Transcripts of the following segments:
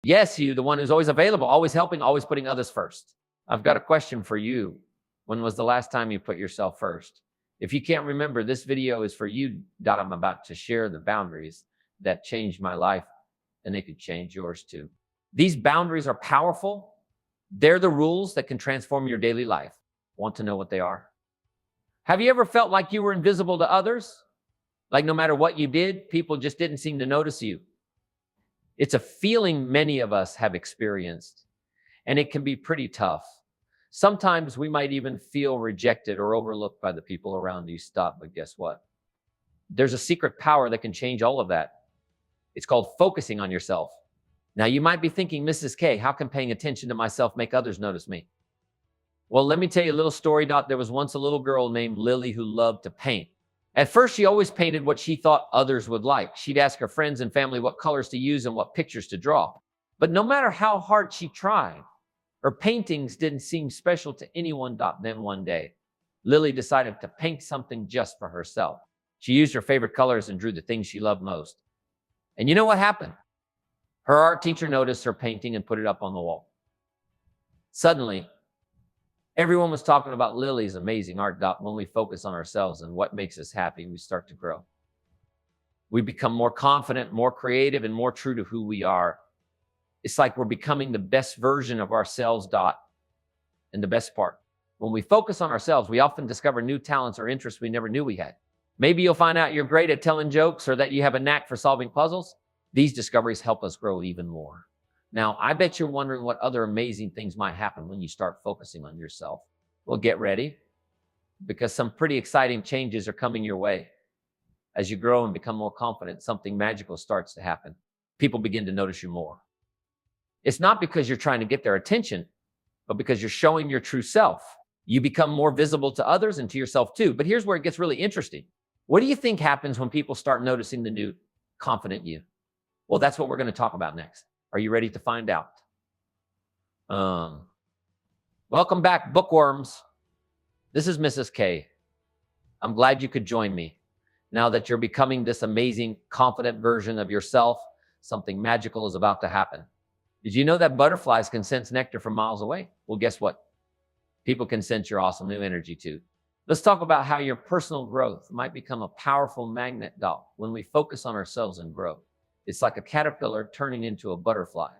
Yes, you, the one who's always available, always helping, always putting others first. I've got a question for you. When was the last time you put yourself first? If you can't remember, this video is for you that I'm about to share the boundaries that changed my life, and they could change yours too. These boundaries are powerful. They're the rules that can transform your daily life. Want to know what they are? Have you ever felt like you were invisible to others? Like no matter what you did, people just didn't seem to notice you? It's a feeling many of us have experienced, and it can be pretty tough. Sometimes we might even feel rejected or overlooked by the people around you. Stop, but guess what? There's a secret power that can change all of that. It's called focusing on yourself. Now, you might be thinking, Mrs. K, how can paying attention to myself make others notice me? Well, let me tell you a little story, Dot. There was once a little girl named Lily who loved to paint. At first, she always painted what she thought others would like. She'd ask her friends and family what colors to use and what pictures to draw. But no matter how hard she tried, her paintings didn't seem special to anyone. Then one day, Lily decided to paint something just for herself. She used her favorite colors and drew the things she loved most. And you know what happened? Her art teacher noticed her painting and put it up on the wall. Suddenly, everyone was talking about Lily's amazing art. When we focus on ourselves and what makes us happy, we start to grow. We become more confident, more creative, and more true to who we are. It's like we're becoming the best version of ourselves. And the best part, when we focus on ourselves, we often discover new talents or interests we never knew we had. Maybe you'll find out you're great at telling jokes or that you have a knack for solving puzzles. These discoveries help us grow even more. Now, I bet you're wondering what other amazing things might happen when you start focusing on yourself. Well, get ready, because some pretty exciting changes are coming your way. As you grow and become more confident, something magical starts to happen. People begin to notice you more. It's not because you're trying to get their attention, but because you're showing your true self. You become more visible to others and to yourself too. But here's where it gets really interesting. What do you think happens when people start noticing the new, confident you? Well, that's what we're going to talk about next. Are you ready to find out? Welcome back, bookworms. This is Mrs. K. I'm glad you could join me. Now that you're becoming this amazing, confident version of yourself, something magical is about to happen. Did you know that butterflies can sense nectar from miles away? Well, guess what? People can sense your awesome new energy too. Let's talk about how your personal growth might become a powerful magnet, when we focus on ourselves and grow. It's like a caterpillar turning into a butterfly.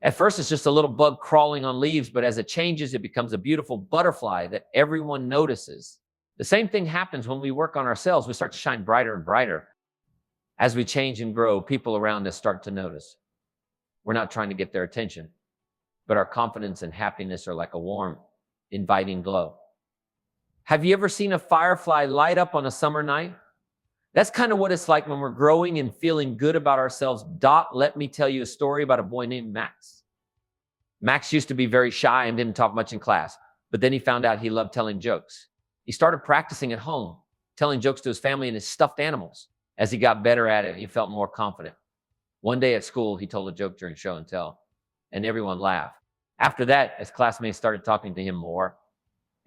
At first, it's just a little bug crawling on leaves, but as it changes, it becomes a beautiful butterfly that everyone notices. The same thing happens when we work on ourselves. We start to shine brighter and brighter. As we change and grow, people around us start to notice. We're not trying to get their attention, but our confidence and happiness are like a warm, inviting glow. Have you ever seen a firefly light up on a summer night? That's kind of what it's like when we're growing and feeling good about ourselves. Let me tell you a story about a boy named Max. Max used to be very shy and didn't talk much in class, but then he found out he loved telling jokes. He started practicing at home, telling jokes to his family and his stuffed animals. As he got better at it, he felt more confident. One day at school, he told a joke during show and tell, and everyone laughed. After that, his classmates started talking to him more,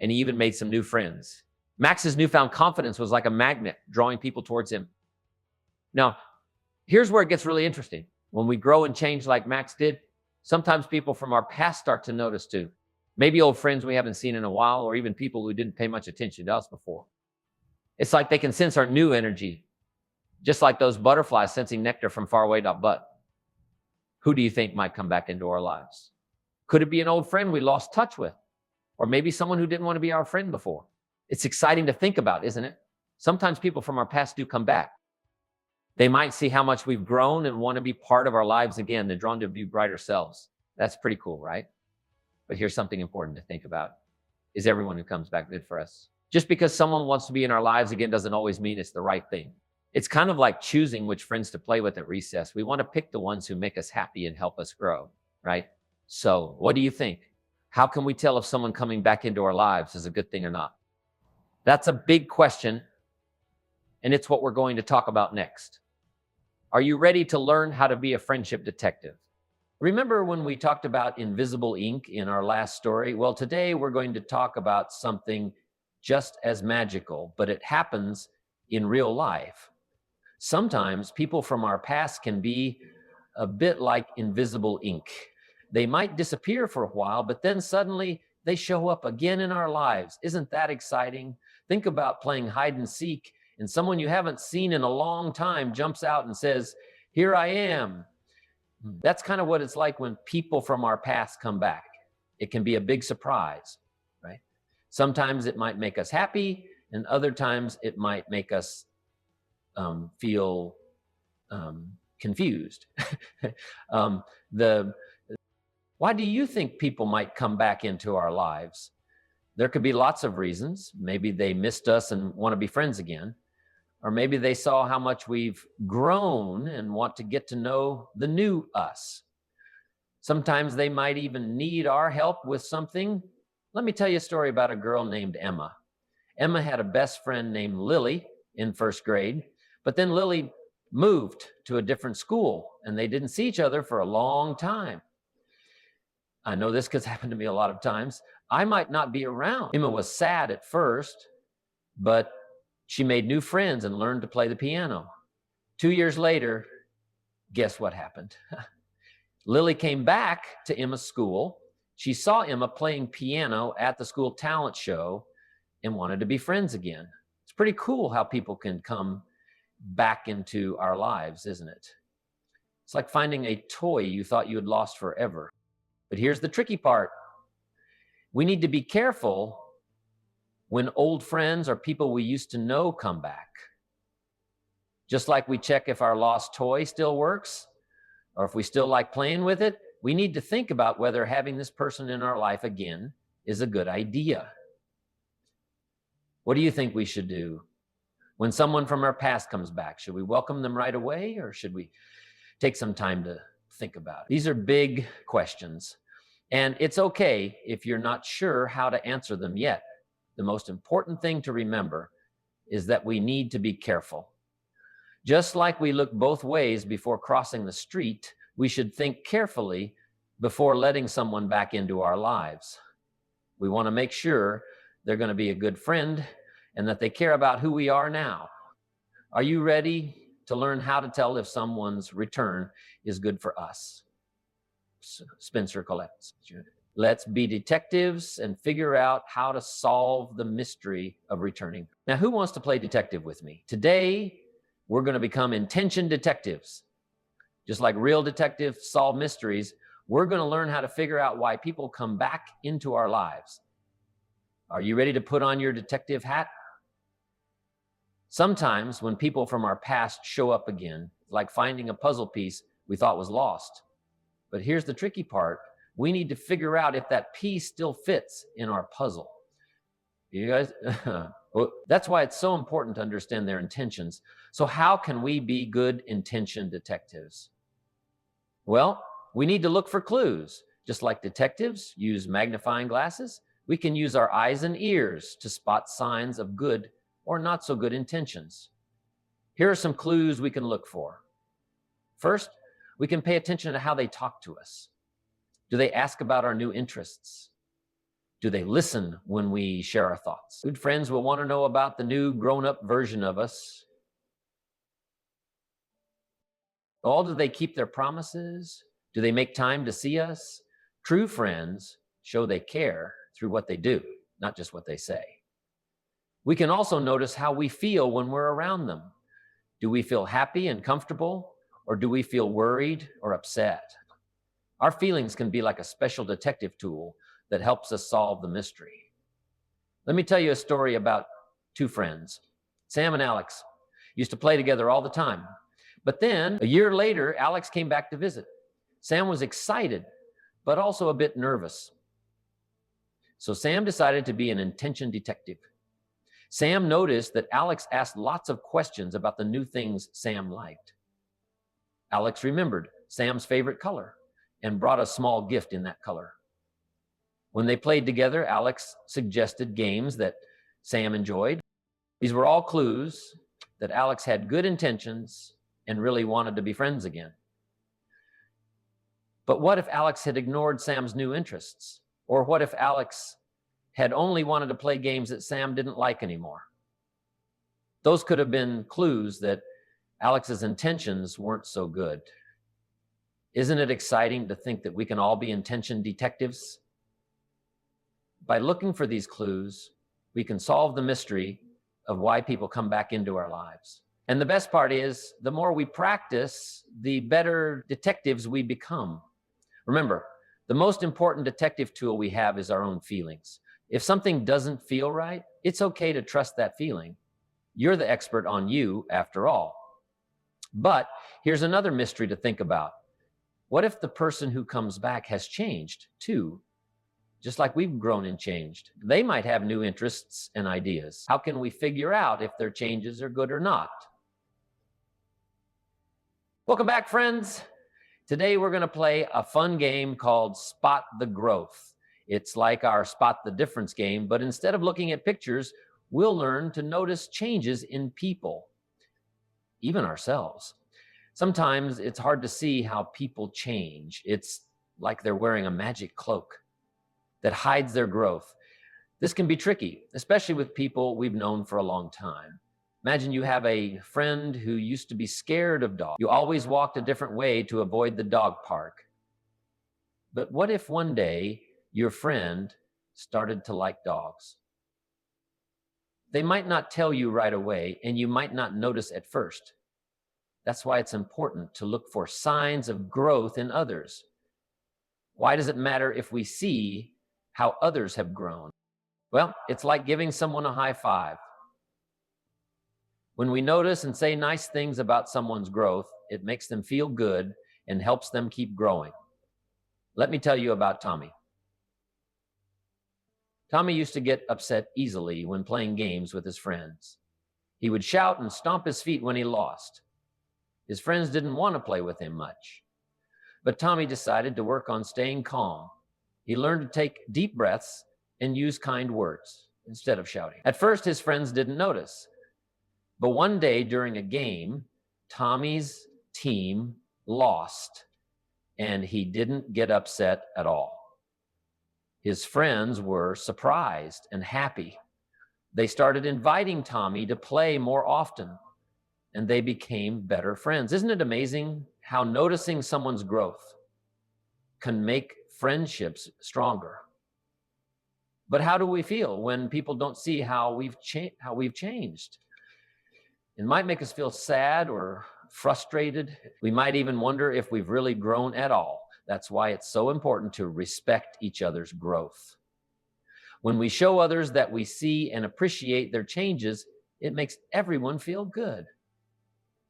and he even made some new friends. Max's newfound confidence was like a magnet, drawing people towards him. Now, here's where it gets really interesting. When we grow and change like Max did, sometimes people from our past start to notice too. Maybe old friends we haven't seen in a while, or even people who didn't pay much attention to us before. It's like they can sense our new energy, just like those butterflies sensing nectar from far away. But who do you think might come back into our lives? Could it be an old friend we lost touch with? Or maybe someone who didn't want to be our friend before? It's exciting to think about, isn't it? Sometimes people from our past do come back. They might see how much we've grown and want to be part of our lives again. They're drawn to view brighter selves. That's pretty cool, right? But here's something important to think about. Is everyone who comes back good for us? Just because someone wants to be in our lives again doesn't always mean it's the right thing. It's kind of like choosing which friends to play with at recess. We want to pick the ones who make us happy and help us grow, right? So what do you think? How can we tell if someone coming back into our lives is a good thing or not? That's a big question, and it's what we're going to talk about next. Are you ready to learn how to be a friendship detective? Remember when we talked about invisible ink in our last story? Well, today we're going to talk about something just as magical, but it happens in real life. Sometimes people from our past can be a bit like invisible ink. They might disappear for a while, but then suddenly they show up again in our lives. Isn't that exciting? Think about playing hide and seek, and someone you haven't seen in a long time jumps out and says, "Here I am." That's kind of what it's like when people from our past come back. It can be a big surprise, right? Sometimes it might make us happy, and other times it might make us feel confused. Why do you think people might come back into our lives? There could be lots of reasons. Maybe they missed us and want to be friends again. Or maybe they saw how much we've grown and want to get to know the new us. Sometimes they might even need our help with something. Let me tell you a story about a girl named Emma. Emma had a best friend named Lily in first grade, but then Lily moved to a different school and they didn't see each other for a long time. I know this because it happened to me a lot of times. I might not be around. Emma was sad at first, but she made new friends and learned to play the piano. 2 years later, guess what happened? Lily came back to Emma's school. She saw Emma playing piano at the school talent show and wanted to be friends again. It's pretty cool how people can come back into our lives, isn't it? It's like finding a toy you thought you had lost forever. But here's the tricky part. We need to be careful when old friends or people we used to know come back. Just like we check if our lost toy still works or if we still like playing with it, we need to think about whether having this person in our life again is a good idea. What do you think we should do when someone from our past comes back? Should we welcome them right away or should we take some time to think about it? These are big questions, and it's okay if you're not sure how to answer them yet. The most important thing to remember is that we need to be careful. Just like we look both ways before crossing the street, we should think carefully before letting someone back into our lives. We want to make sure they're going to be a good friend and that they care about who we are now. Are you ready to learn how to tell if someone's return is good for us? Spencer Collett's. Let's be detectives and figure out how to solve the mystery of returning. Now, who wants to play detective with me? Today, we're going to become intention detectives. Just like real detectives solve mysteries, we're going to learn how to figure out why people come back into our lives. Are you ready to put on your detective hat? Sometimes when people from our past show up again, it's like finding a puzzle piece we thought was lost. But here's the tricky part. We need to figure out if that piece still fits in our puzzle. You guys, well, that's why it's so important to understand their intentions. So how can we be good intention detectives? Well, we need to look for clues. Just like detectives use magnifying glasses, we can use our eyes and ears to spot signs of good or not so good intentions. Here are some clues we can look for. First, we can pay attention to how they talk to us. Do they ask about our new interests? Do they listen when we share our thoughts? Good friends will want to know about the new grown-up version of us. Do they keep their promises? Do they make time to see us? True friends show they care through what they do, not just what they say. We can also notice how we feel when we're around them. Do we feel happy and comfortable, or do we feel worried or upset? Our feelings can be like a special detective tool that helps us solve the mystery. Let me tell you a story about two friends. Sam and Alex used to play together all the time. But then, a year later, Alex came back to visit. Sam was excited, but also a bit nervous. So Sam decided to be an intention detective. Sam noticed that Alex asked lots of questions about the new things Sam liked. Alex remembered Sam's favorite color and brought a small gift in that color. When they played together, Alex suggested games that Sam enjoyed. These were all clues that Alex had good intentions and really wanted to be friends again. But what if Alex had ignored Sam's new interests? Or what if Alex had only wanted to play games that Sam didn't like anymore? Those could have been clues that Alex's intentions weren't so good. Isn't it exciting to think that we can all be intention detectives? By looking for these clues, we can solve the mystery of why people come back into our lives. And the best part is, the more we practice, the better detectives we become. Remember, the most important detective tool we have is our own feelings. If something doesn't feel right, it's okay to trust that feeling. You're the expert on you, after all. But here's another mystery to think about. What if the person who comes back has changed too? Just like we've grown and changed. They might have new interests and ideas. How can we figure out if their changes are good or not? Welcome back, friends. Today we're going to play a fun game called Spot the Growth. It's like our Spot the Difference game, but instead of looking at pictures, we'll learn to notice changes in people, even ourselves. Sometimes it's hard to see how people change. It's like they're wearing a magic cloak that hides their growth. This can be tricky, especially with people we've known for a long time. Imagine you have a friend who used to be scared of dogs. You always walked a different way to avoid the dog park. But what if one day your friend started to like dogs? They might not tell you right away, and you might not notice at first. That's why it's important to look for signs of growth in others. Why does it matter if we see how others have grown? Well, it's like giving someone a high five. When we notice and say nice things about someone's growth, it makes them feel good and helps them keep growing. Let me tell you about Tommy. Tommy used to get upset easily when playing games with his friends. He would shout and stomp his feet when he lost. His friends didn't want to play with him much. But Tommy decided to work on staying calm. He learned to take deep breaths and use kind words instead of shouting. At first, his friends didn't notice. But one day during a game, Tommy's team lost, and he didn't get upset at all. His friends were surprised and happy. They started inviting Tommy to play more often, and they became better friends. Isn't it amazing how noticing someone's growth can make friendships stronger? But how do we feel when people don't see how we've changed? It might make us feel sad or frustrated. We might even wonder if we've really grown at all. That's why it's so important to respect each other's growth. When we show others that we see and appreciate their changes, it makes everyone feel good.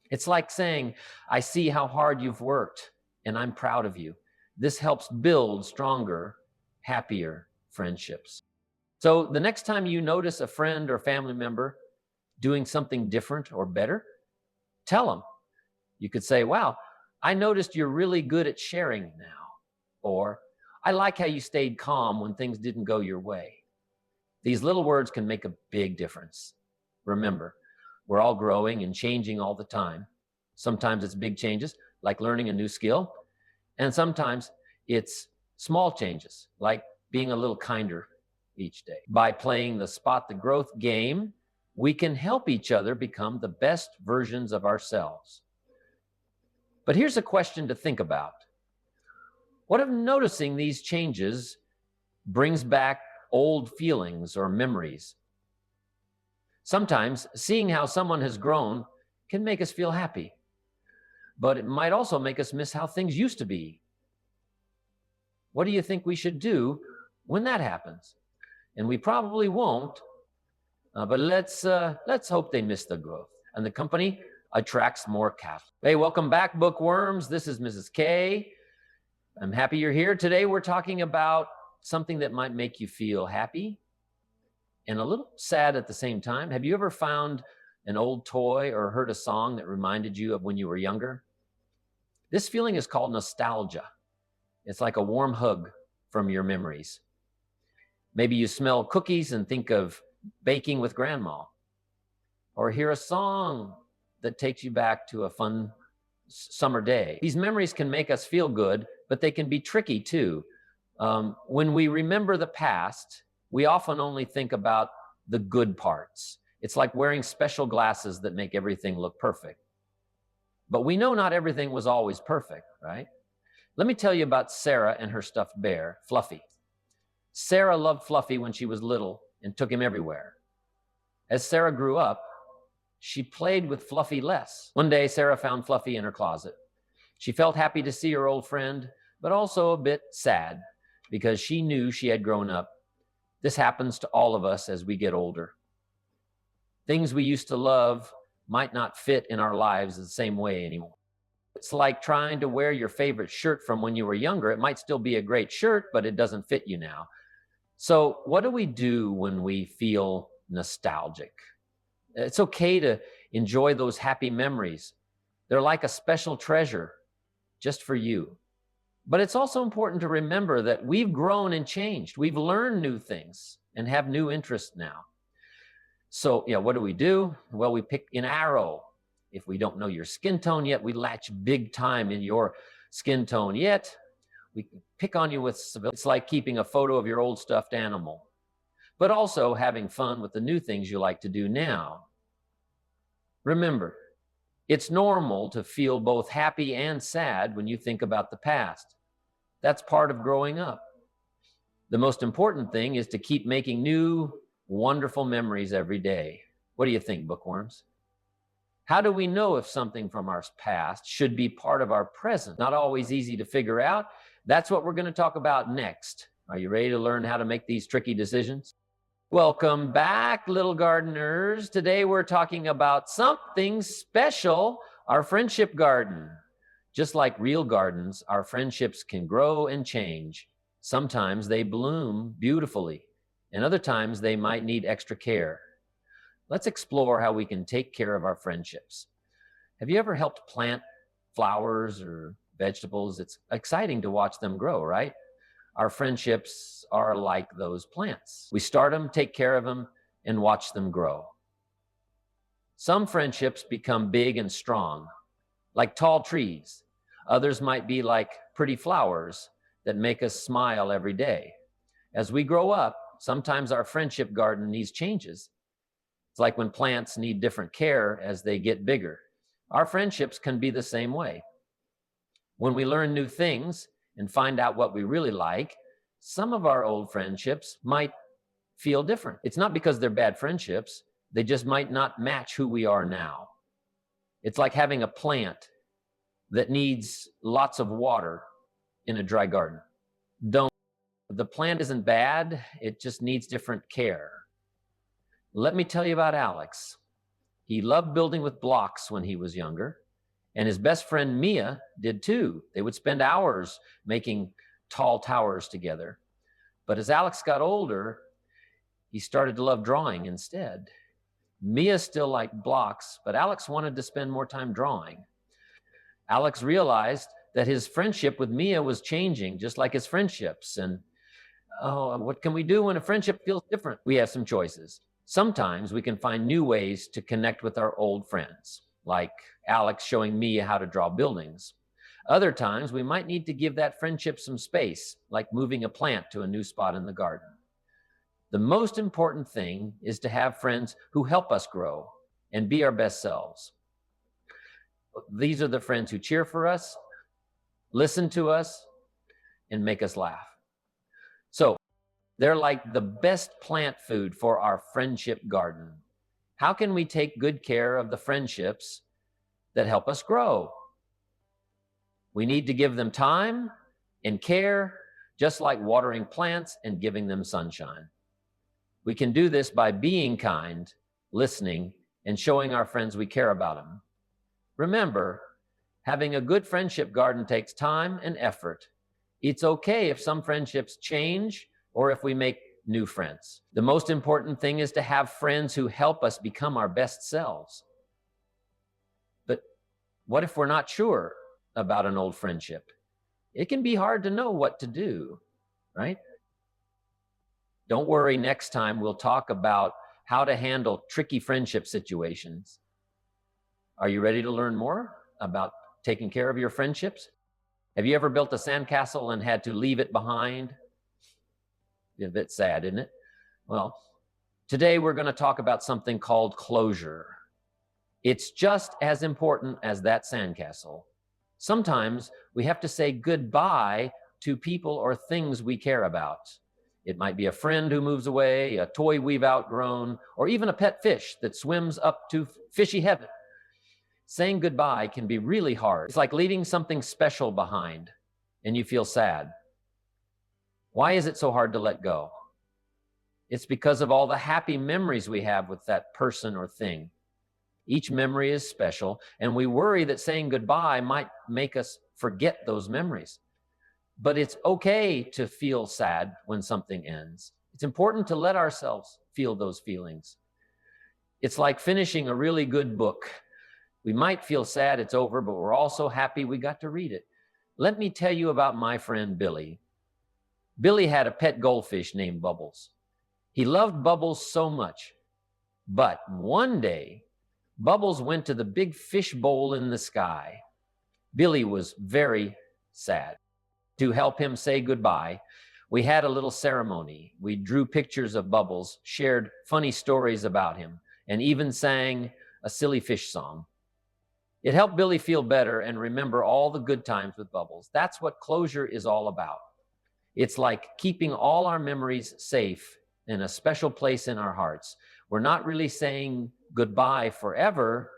It's like saying, I see how hard you've worked, and I'm proud of you. This helps build stronger, happier friendships. So the next time you notice a friend or family member doing something different or better, tell them. You could say, wow, I noticed you're really good at sharing now. Or, I like how you stayed calm when things didn't go your way. These little words can make a big difference. Remember, we're all growing and changing all the time. Sometimes it's big changes, like learning a new skill. And sometimes it's small changes, like being a little kinder each day. By playing the Spot the Growth game, we can help each other become the best versions of ourselves. But here's a question to think about. What if noticing these changes brings back old feelings or memories? Sometimes seeing how someone has grown can make us feel happy, but it might also make us miss how things used to be. What do you think we should do when that happens? And we probably won't, but let's hope they miss the growth and the company attracts more cattle. Hey, welcome back, bookworms. This is Mrs. K. I'm happy you're here. Today we're talking about something that might make you feel happy and a little sad at the same time. Have you ever found an old toy or heard a song that reminded you of when you were younger? This feeling is called nostalgia. It's like a warm hug from your memories. Maybe you smell cookies and think of baking with grandma, or hear a song that takes you back to a fun summer day. These memories can make us feel good, but they can be tricky too. When we remember the past, we often only think about the good parts. It's like wearing special glasses that make everything look perfect. But we know not everything was always perfect, right? Let me tell you about Sarah and her stuffed bear, Fluffy. Sarah loved Fluffy when she was little and took him everywhere. As Sarah grew up, she played with Fluffy less. One day, Sarah found Fluffy in her closet. She felt happy to see her old friend, but also a bit sad because she knew she had grown up. This happens to all of us as we get older. Things we used to love might not fit in our lives the same way anymore. It's like trying to wear your favorite shirt from when you were younger. It might still be a great shirt, but it doesn't fit you now. So what do we do when we feel nostalgic? It's okay to enjoy those happy memories. They're like a special treasure just for you. But it's also important to remember that we've grown and changed. We've learned new things and have new interests now. So, what do? Well, we pick an arrow. If we don't know your skin tone yet, we latch big time in your skin tone yet. We can pick on you with civility. It's like keeping a photo of your old stuffed animal, but also having fun with the new things you like to do now. Remember, it's normal to feel both happy and sad when you think about the past. That's part of growing up. The most important thing is to keep making new, wonderful memories every day. What do you think, bookworms? How do we know if something from our past should be part of our present? Not always easy to figure out. That's what we're going to talk about next. Are you ready to learn how to make these tricky decisions? Welcome back, little gardeners. Today we're talking about something special, our friendship garden. Just like real gardens, our friendships can grow and change. Sometimes they bloom beautifully, and other times they might need extra care. Let's explore how we can take care of our friendships. Have you ever helped plant flowers or vegetables? It's exciting to watch them grow, right? Our friendships are like those plants. We start them, take care of them, and watch them grow. Some friendships become big and strong, like tall trees. Others might be like pretty flowers that make us smile every day. As we grow up, sometimes our friendship garden needs changes. It's like when plants need different care as they get bigger. Our friendships can be the same way. When we learn new things and find out what we really like, some of our old friendships might feel different. It's not because they're bad friendships. They just might not match who we are now. It's like having a plant that needs lots of water in a dry garden. The plant isn't bad. It just needs different care. Let me tell you about Alex. He loved building with blocks when he was younger, and his best friend Mia did too. They would spend hours making tall towers together. But as Alex got older, he started to love drawing instead. Mia still liked blocks, but Alex wanted to spend more time drawing. Alex realized that his friendship with Mia was changing, just like his friendships. And what can we do when a friendship feels different? We have some choices. Sometimes we can find new ways to connect with our old friends, like Alex showing Mia how to draw buildings. Other times we might need to give that friendship some space, like moving a plant to a new spot in the garden. The most important thing is to have friends who help us grow and be our best selves. These are the friends who cheer for us, listen to us, and make us laugh. So they're like the best plant food for our friendship garden. How can we take good care of the friendships that help us grow? We need to give them time and care, just like watering plants and giving them sunshine. We can do this by being kind, listening, and showing our friends we care about them. Remember, having a good friendship garden takes time and effort. It's okay if some friendships change or if we make new friends. The most important thing is to have friends who help us become our best selves. But what if we're not sure about an old friendship? It can be hard to know what to do, right? Don't worry, next time we'll talk about how to handle tricky friendship situations. Are you ready to learn more about taking care of your friendships? Have you ever built a sandcastle and had to leave it behind? A bit sad, isn't it? Well, today we're going to talk about something called closure. It's just as important as that sandcastle. Sometimes we have to say goodbye to people or things we care about. It might be a friend who moves away, a toy we've outgrown, or even a pet fish that swims up to fishy heaven. Saying goodbye can be really hard. It's like leaving something special behind and you feel sad. Why is it so hard to let go? It's because of all the happy memories we have with that person or thing. Each memory is special, and we worry that saying goodbye might make us forget those memories. But it's okay to feel sad when something ends. It's important to let ourselves feel those feelings. It's like finishing a really good book. We might feel sad it's over, but we're also happy we got to read it. Let me tell you about my friend Billy. Billy had a pet goldfish named Bubbles. He loved Bubbles so much. But one day, Bubbles went to the big fish bowl in the sky. Billy was very sad. To help him say goodbye, we had a little ceremony. We drew pictures of Bubbles, shared funny stories about him, and even sang a silly fish song. It helped Billy feel better and remember all the good times with Bubbles. That's what closure is all about. It's like keeping all our memories safe in a special place in our hearts. We're not really saying goodbye forever.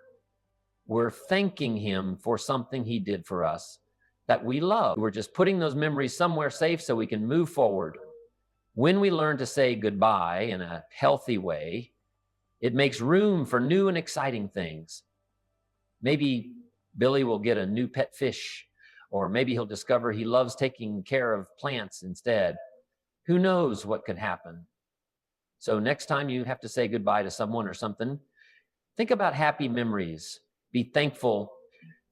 We're thanking him for something he did for us that we love. We're just putting those memories somewhere safe so we can move forward. When we learn to say goodbye in a healthy way, it makes room for new and exciting things. Maybe Billy will get a new pet fish, or maybe he'll discover he loves taking care of plants instead. Who knows what could happen? So next time you have to say goodbye to someone or something, think about happy memories. Be thankful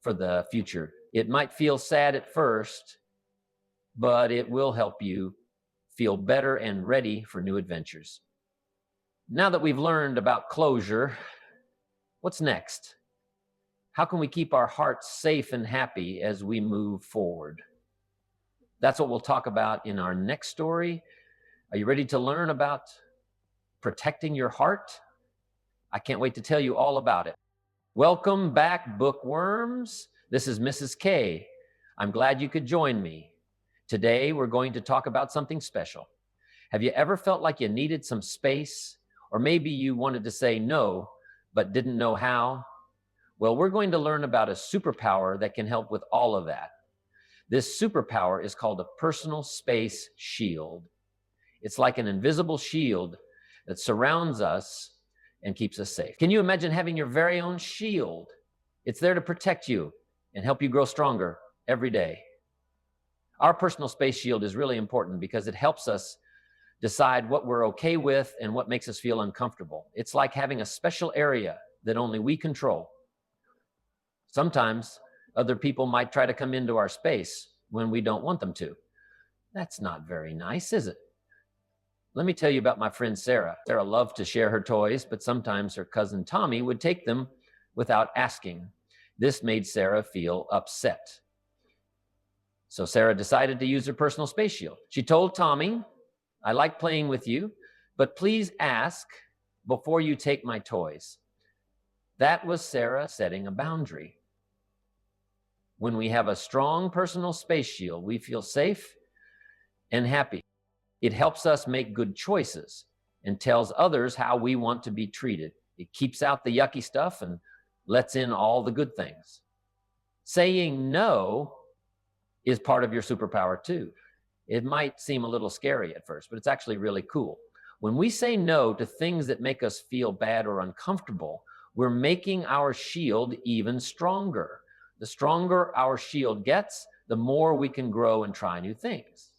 for the future. It might feel sad at first, but it will help you feel better and ready for new adventures. Now that we've learned about closure, what's next? How can we keep our hearts safe and happy as we move forward? That's what we'll talk about in our next story. Are you ready to learn about protecting your heart? I can't wait to tell you all about it. Welcome back, bookworms. This is Mrs. K. I'm glad you could join me. Today, we're going to talk about something special. Have you ever felt like you needed some space? Or maybe you wanted to say no, but didn't know how? Well, we're going to learn about a superpower that can help with all of that. This superpower is called a personal space shield. It's like an invisible shield that surrounds us and keeps us safe. Can you imagine having your very own shield? It's there to protect you and help you grow stronger every day. Our personal space shield is really important because it helps us decide what we're okay with and what makes us feel uncomfortable. It's like having a special area that only we control. Sometimes other people might try to come into our space when we don't want them to. That's not very nice, is it? Let me tell you about my friend Sarah. Sarah loved to share her toys, but sometimes her cousin Tommy would take them without asking. This made Sarah feel upset. So Sarah decided to use her personal space shield. She told Tommy, "I like playing with you, but please ask before you take my toys." That was Sarah setting a boundary. When we have a strong personal space shield, we feel safe and happy. It helps us make good choices and tells others how we want to be treated. It keeps out the yucky stuff and lets in all the good things. Saying no is part of your superpower too. It might seem a little scary at first, but it's actually really cool. When we say no to things that make us feel bad or uncomfortable, we're making our shield even stronger. The stronger our shield gets, the more we can grow and try new things.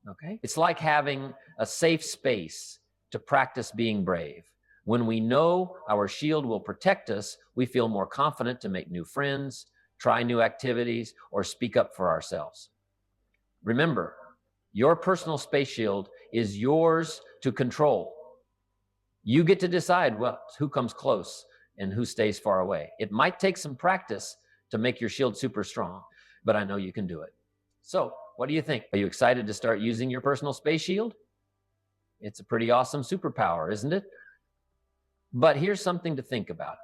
Okay? It's like having a safe space to practice being brave. When we know our shield will protect us, we feel more confident to make new friends, try new activities, or speak up for ourselves. Remember, your personal space shield is yours to control. You get to decide who comes close and who stays far away. It might take some practice to make your shield super strong, but I know you can do it. So, what do you think? Are you excited to start using your personal space shield? It's a pretty awesome superpower, isn't it? But here's something to think about.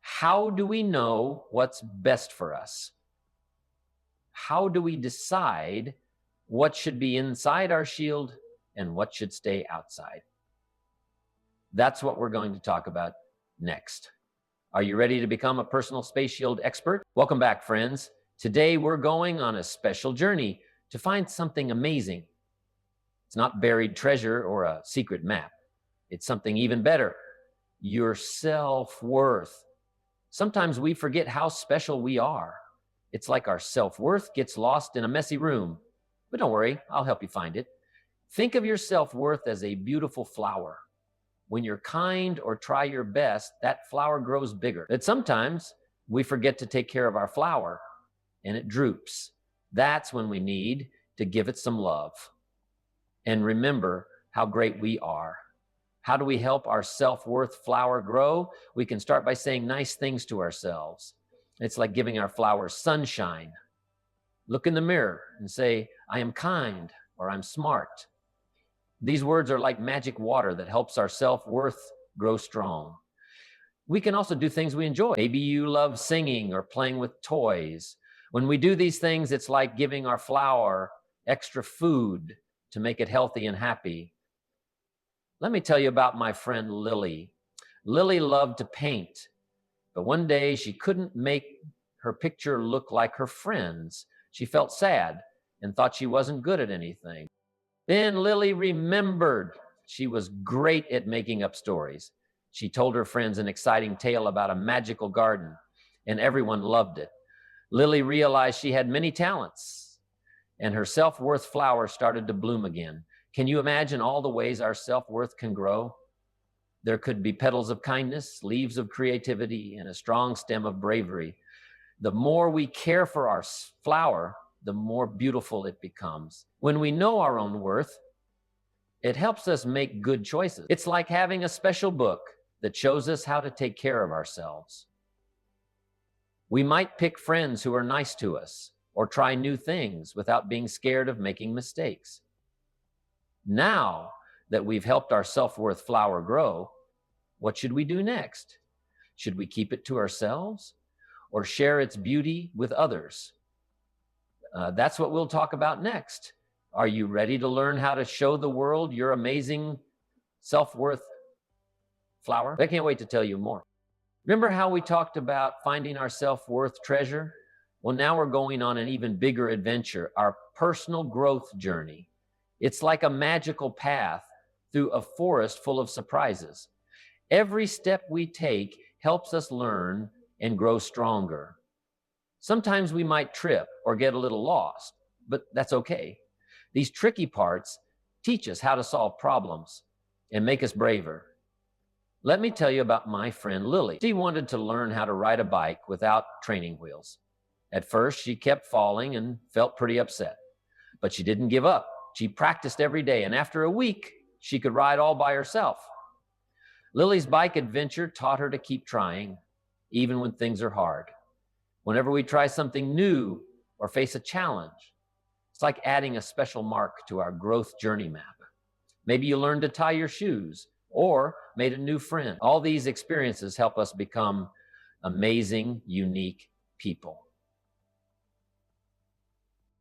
How do we know what's best for us? How do we decide what should be inside our shield and what should stay outside? That's what we're going to talk about next. Are you ready to become a personal space shield expert? Welcome back, friends. Today we're going on a special journey to find something amazing. It's not buried treasure or a secret map. It's something even better, your self-worth. Sometimes we forget how special we are. It's like our self-worth gets lost in a messy room. But don't worry, I'll help you find it. Think of your self-worth as a beautiful flower. When you're kind or try your best, that flower grows bigger. But sometimes we forget to take care of our flower and it droops. That's when we need to give it some love. And remember how great we are. How do we help our self-worth flower grow? We can start by saying nice things to ourselves. It's like giving our flowers sunshine. Look in the mirror and say, I am kind, or I'm smart. These words are like magic water that helps our self-worth grow strong. We can also do things we enjoy. Maybe you love singing or playing with toys. When we do these things, it's like giving our flower extra food to make it healthy and happy. Let me tell you about my friend Lily. Lily loved to paint, but one day she couldn't make her picture look like her friends. She felt sad and thought she wasn't good at anything. Then Lily remembered she was great at making up stories. She told her friends an exciting tale about a magical garden, and everyone loved it. Lily realized she had many talents, and her self-worth flower started to bloom again. Can you imagine all the ways our self-worth can grow? There could be petals of kindness, leaves of creativity, and a strong stem of bravery. The more we care for our flower, the more beautiful it becomes. When we know our own worth, it helps us make good choices. It's like having a special book that shows us how to take care of ourselves. We might pick friends who are nice to us or try new things without being scared of making mistakes. Now that we've helped our self-worth flower grow, what should we do next? Should we keep it to ourselves or share its beauty with others? That's what we'll talk about next. Are you ready to learn how to show the world your amazing self-worth flower? I can't wait to tell you more. Remember how we talked about finding our self-worth treasure? Well, now we're going on an even bigger adventure, our personal growth journey. It's like a magical path through a forest full of surprises. Every step we take helps us learn and grow stronger. Sometimes we might trip or get a little lost, but that's okay. These tricky parts teach us how to solve problems and make us braver. Let me tell you about my friend Lily. She wanted to learn how to ride a bike without training wheels. At first, she kept falling and felt pretty upset, but she didn't give up. She practiced every day, and after a week, she could ride all by herself. Lily's bike adventure taught her to keep trying, even when things are hard. Whenever we try something new or face a challenge, it's like adding a special mark to our growth journey map. Maybe you learned to tie your shoes or made a new friend. All these experiences help us become amazing, unique people.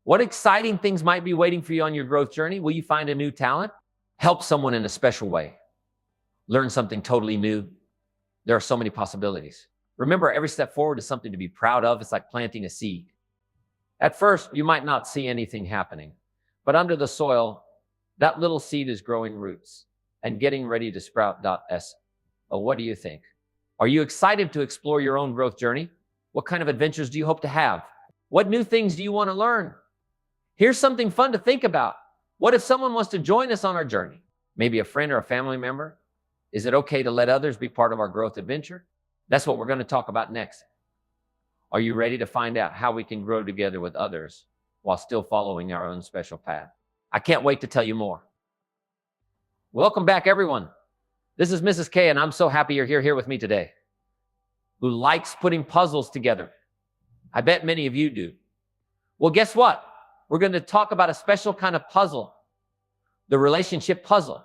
What exciting things might be waiting for you on your growth journey? Will you find a new talent? Help someone in a special way. Learn something totally new. There are so many possibilities. Remember, every step forward is something to be proud of. It's like planting a seed. At first, you might not see anything happening, but under the soil, that little seed is growing roots and getting ready to sprout. What do you think? Are you excited to explore your own growth journey? What kind of adventures do you hope to have? What new things do you want to learn? Here's something fun to think about. What if someone wants to join us on our journey? Maybe a friend or a family member? Is it okay to let others be part of our growth adventure? That's what we're going to talk about next. Are you ready to find out how we can grow together with others while still following our own special path? I can't wait to tell you more. Welcome back, everyone. This is Mrs. K, and I'm so happy you're here with me today. Who likes putting puzzles together? I bet many of you do. Well, guess what? We're going to talk about a special kind of puzzle, the relationship puzzle.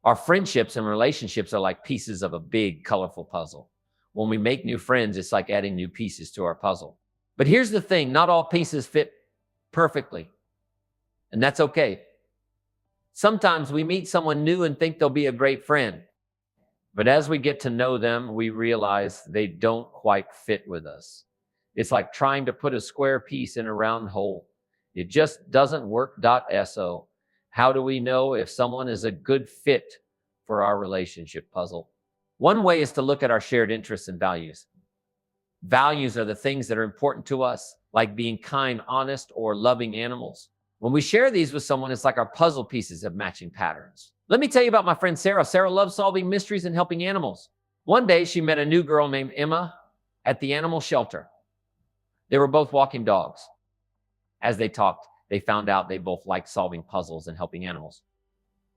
Our friendships and relationships are like pieces of a big, colorful puzzle. When we make new friends, it's like adding new pieces to our puzzle. But here's the thing, not all pieces fit perfectly. And that's okay. Sometimes we meet someone new and think they'll be a great friend. But as we get to know them, we realize they don't quite fit with us. It's like trying to put a square piece in a round hole. It just doesn't work. So how do we know if someone is a good fit for our relationship puzzle? One way is to look at our shared interests and values. Values are the things that are important to us, like being kind, honest, or loving animals. When we share these with someone, it's like our puzzle pieces have matching patterns. Let me tell you about my friend Sarah. Sarah loves solving mysteries and helping animals. One day, she met a new girl named Emma at the animal shelter. They were both walking dogs. As they talked, they found out they both liked solving puzzles and helping animals.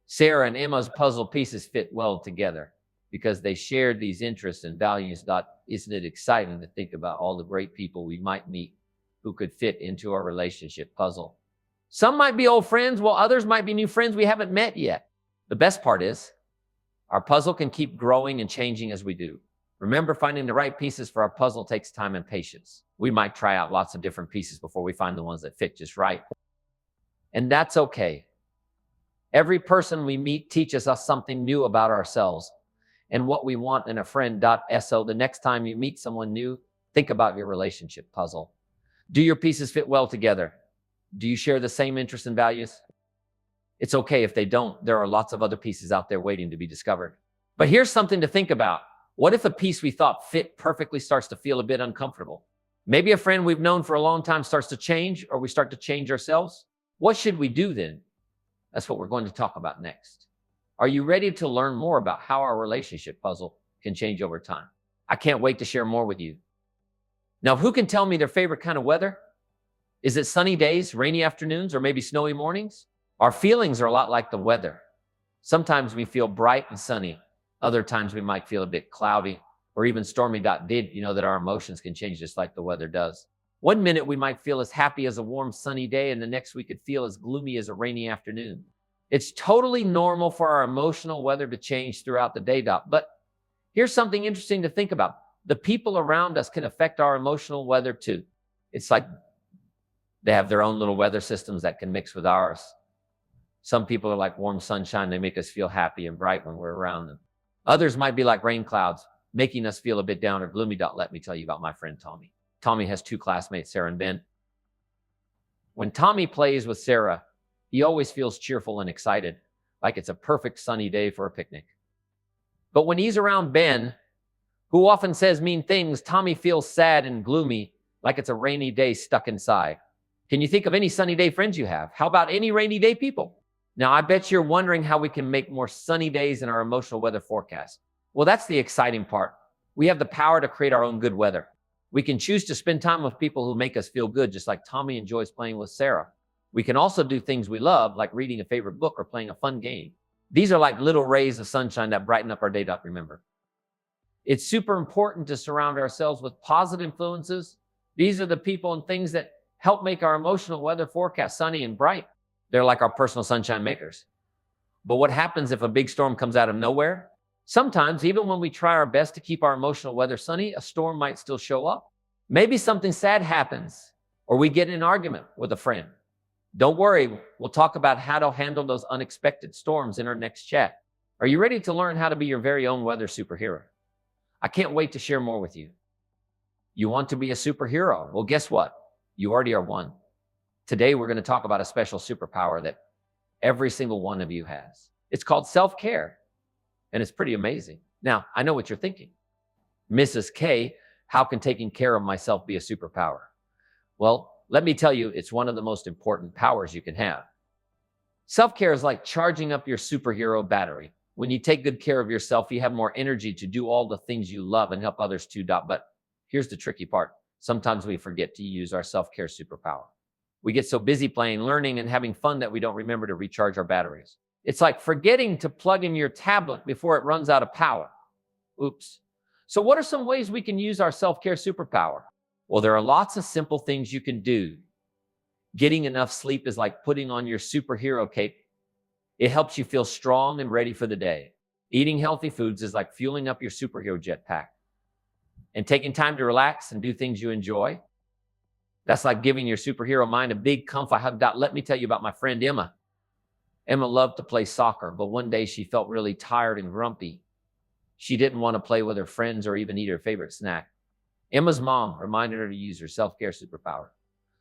Sarah and Emma's puzzle pieces fit well together because they shared these interests and values. Isn't it exciting to think about all the great people we might meet who could fit into our relationship puzzle? Some might be old friends, while others might be new friends we haven't met yet. The best part is, our puzzle can keep growing and changing as we do. Remember, finding the right pieces for our puzzle takes time and patience. We might try out lots of different pieces before we find the ones that fit just right. And that's okay. Every person we meet teaches us something new about ourselves and what we want in a friend. So the next time you meet someone new, think about your relationship puzzle. Do your pieces fit well together? Do you share the same interests and values? It's okay if they don't. There are lots of other pieces out there waiting to be discovered. But here's something to think about. What if a piece we thought fit perfectly starts to feel a bit uncomfortable? Maybe a friend we've known for a long time starts to change, or we start to change ourselves. What should we do then? That's what we're going to talk about next. Are you ready to learn more about how our relationship puzzle can change over time? I can't wait to share more with you. Now, who can tell me their favorite kind of weather? Is it sunny days, rainy afternoons, or maybe snowy mornings? Our feelings are a lot like the weather. Sometimes we feel bright and sunny. Other times we might feel a bit cloudy or even stormy. Did you know that our emotions can change just like the weather does? One minute we might feel as happy as a warm sunny day, and the next we could feel as gloomy as a rainy afternoon. It's totally normal for our emotional weather to change throughout the day. But here's something interesting to think about. The people around us can affect our emotional weather too. It's like they have their own little weather systems that can mix with ours. Some people are like warm sunshine. They make us feel happy and bright when we're around them. Others might be like rain clouds, making us feel a bit down or gloomy. Let me tell you about my friend Tommy. Tommy has two classmates, Sarah and Ben. When Tommy plays with Sarah, he always feels cheerful and excited, like it's a perfect sunny day for a picnic. But when he's around Ben, who often says mean things, Tommy feels sad and gloomy, like it's a rainy day stuck inside. Can you think of any sunny day friends you have? How about any rainy day people? Now, I bet you're wondering how we can make more sunny days in our emotional weather forecast. Well, that's the exciting part. We have the power to create our own good weather. We can choose to spend time with people who make us feel good, just like Tommy enjoys playing with Sarah. We can also do things we love, like reading a favorite book or playing a fun game. These are like little rays of sunshine that brighten up our day. Remember, it's super important to surround ourselves with positive influences. These are the people and things that help make our emotional weather forecast sunny and bright. They're like our personal sunshine makers. But what happens if a big storm comes out of nowhere? Sometimes, even when we try our best to keep our emotional weather sunny, a storm might still show up. Maybe something sad happens, or we get in an argument with a friend. Don't worry, we'll talk about how to handle those unexpected storms in our next chat. Are you ready to learn how to be your very own weather superhero? I can't wait to share more with you. You want to be a superhero? Well, guess what? You already are one. Today, we're going to talk about a special superpower that every single one of you has. It's called self-care, and it's pretty amazing. Now, I know what you're thinking. Mrs. K, how can taking care of myself be a superpower? Well, let me tell you, it's one of the most important powers you can have. Self-care is like charging up your superhero battery. When you take good care of yourself, you have more energy to do all the things you love and help others too. But here's the tricky part. Sometimes we forget to use our self-care superpower. We get so busy playing, learning, and having fun that we don't remember to recharge our batteries. It's like forgetting to plug in your tablet before it runs out of power. Oops. So what are some ways we can use our self-care superpower? Well, there are lots of simple things you can do. Getting enough sleep is like putting on your superhero cape. It helps you feel strong and ready for the day. Eating healthy foods is like fueling up your superhero jetpack. And taking time to relax and do things you enjoy. That's like giving your superhero mind a big comfy hug. Let me tell you about my friend Emma. Emma loved to play soccer, but one day she felt really tired and grumpy. She didn't want to play with her friends or even eat her favorite snack. Emma's mom reminded her to use her self-care superpower.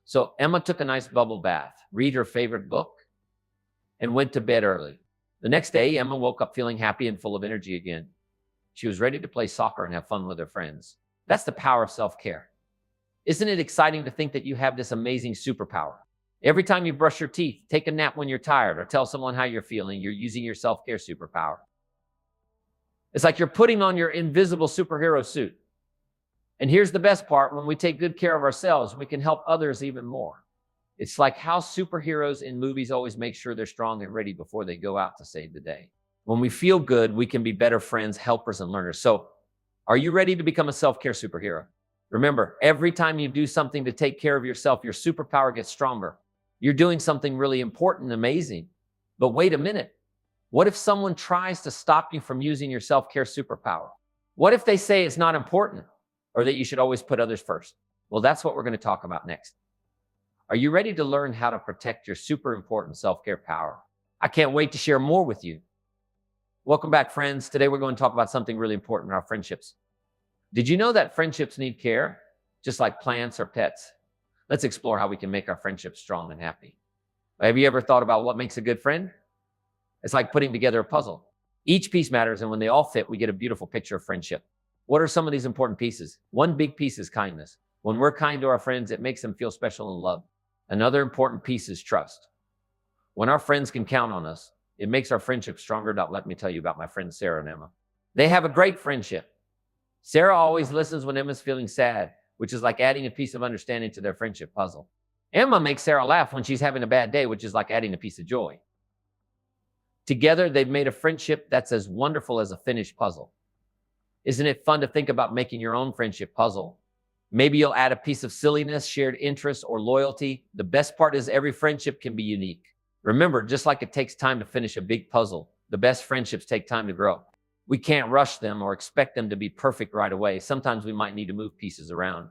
So Emma took a nice bubble bath, read her favorite book, and went to bed early. The next day, Emma woke up feeling happy and full of energy again. She was ready to play soccer and have fun with her friends. That's the power of self-care. Isn't it exciting to think that you have this amazing superpower? Every time you brush your teeth, take a nap when you're tired, or tell someone how you're feeling, you're using your self-care superpower. It's like you're putting on your invisible superhero suit. And here's the best part: when we take good care of ourselves, we can help others even more. It's like how superheroes in movies always make sure they're strong and ready before they go out to save the day. When we feel good, we can be better friends, helpers, and learners. So, are you ready to become a self-care superhero? Remember, every time you do something to take care of yourself, your superpower gets stronger. You're doing something really important and amazing. But wait a minute. What if someone tries to stop you from using your self-care superpower? What if they say it's not important, or that you should always put others first? Well, that's what we're going to talk about next. Are you ready to learn how to protect your super important self-care power? I can't wait to share more with you. Welcome back, friends. Today we're going to talk about something really important in our friendships. Did you know that friendships need care, just like plants or pets? Let's explore how we can make our friendships strong and happy. Have you ever thought about what makes a good friend? It's like putting together a puzzle. Each piece matters, and when they all fit, we get a beautiful picture of friendship. What are some of these important pieces? One big piece is kindness. When we're kind to our friends, it makes them feel special and loved. Another important piece is trust. When our friends can count on us, it makes our friendship stronger. Let me tell you about my friends Sarah and Emma. They have a great friendship. Sarah always listens when Emma's feeling sad, which is like adding a piece of understanding to their friendship puzzle. Emma makes Sarah laugh when she's having a bad day, which is like adding a piece of joy. Together, they've made a friendship that's as wonderful as a finished puzzle. Isn't it fun to think about making your own friendship puzzle? Maybe you'll add a piece of silliness, shared interest, or loyalty. The best part is every friendship can be unique. Remember, just like it takes time to finish a big puzzle, the best friendships take time to grow. We can't rush them or expect them to be perfect right away. Sometimes we might need to move pieces around,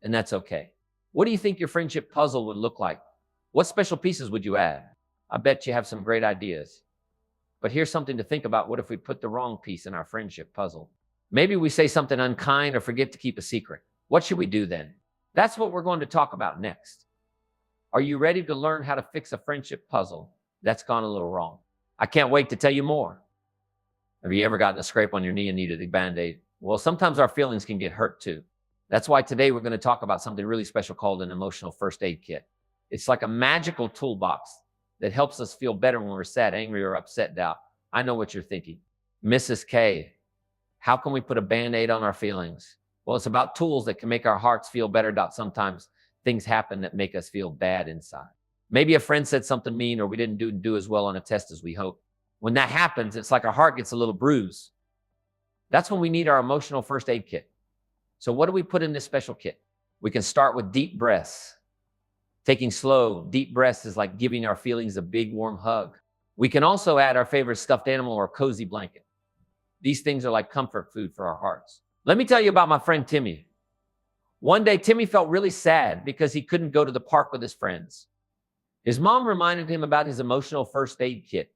and that's okay. What do you think your friendship puzzle would look like? What special pieces would you add? I bet you have some great ideas. But here's something to think about. What if we put the wrong piece in our friendship puzzle? Maybe we say something unkind or forget to keep a secret. What should we do then? That's what we're going to talk about next. Are you ready to learn how to fix a friendship puzzle that's gone a little wrong? I can't wait to tell you more. Have you ever gotten a scrape on your knee and needed a Band-Aid? Well, sometimes our feelings can get hurt too. That's why today we're going to talk about something really special called an emotional first aid kit. It's like a magical toolbox that helps us feel better when we're sad, angry, or upset. Doubt. I know what you're thinking. Mrs. K, how can we put a Band-Aid on our feelings? Well, it's about tools that can make our hearts feel better. Sometimes things happen that make us feel bad inside. Maybe a friend said something mean, or we didn't do as well on a test as we hoped. When that happens, it's like our heart gets a little bruised. That's when we need our emotional first aid kit. So what do we put in this special kit? We can start with deep breaths. Taking slow, deep breaths is like giving our feelings a big, warm hug. We can also add our favorite stuffed animal or cozy blanket. These things are like comfort food for our hearts. Let me tell you about my friend Timmy. One day, Timmy felt really sad because he couldn't go to the park with his friends. His mom reminded him about his emotional first aid kit.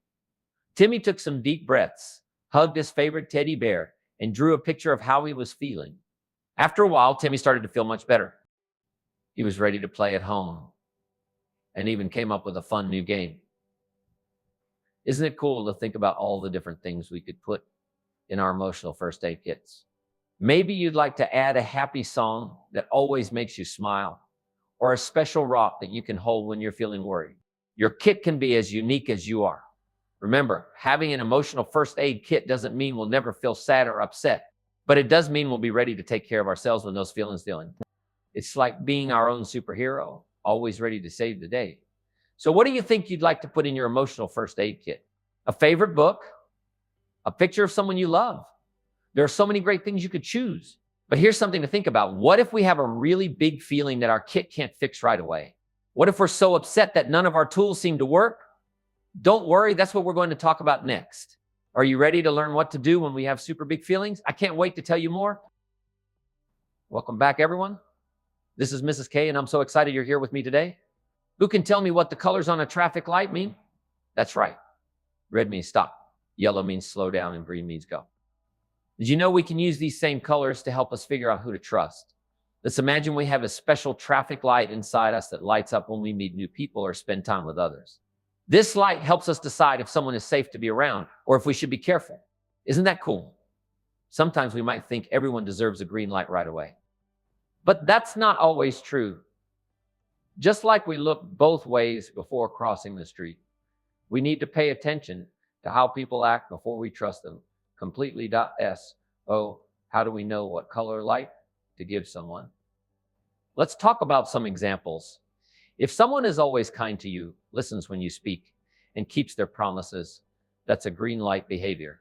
Timmy took some deep breaths, hugged his favorite teddy bear, and drew a picture of how he was feeling. After a while, Timmy started to feel much better. He was ready to play at home and even came up with a fun new game. Isn't it cool to think about all the different things we could put in our emotional first aid kits? Maybe you'd like to add a happy song that always makes you smile, or a special rock that you can hold when you're feeling worried. Your kit can be as unique as you are. Remember, having an emotional first aid kit doesn't mean we'll never feel sad or upset, but it does mean we'll be ready to take care of ourselves when those feelings feeling. It's like being our own superhero, always ready to save the day. So what do you think you'd like to put in your emotional first aid kit? A favorite book? A picture of someone you love? There are so many great things you could choose. But here's something to think about. What if we have a really big feeling that our kit can't fix right away? What if we're so upset that none of our tools seem to work? Don't worry, that's what we're going to talk about next. Are you ready to learn what to do when we have super big feelings? I can't wait to tell you more. Welcome back, everyone. This is Mrs. K, and I'm so excited you're here with me today. Who can tell me what the colors on a traffic light mean? That's right. Red means stop. Yellow means slow down, and green means go. Did you know we can use these same colors to help us figure out who to trust? Let's imagine we have a special traffic light inside us that lights up when we meet new people or spend time with others. This light helps us decide if someone is safe to be around or if we should be careful. Isn't that cool? Sometimes we might think everyone deserves a green light right away. But that's not always true. Just like we look both ways before crossing the street, we need to pay attention to how people act before we trust them. Completely. So, how do we know what color light to give someone? Let's talk about some examples. If someone is always kind to you, listens when you speak, and keeps their promises, that's a green light behavior.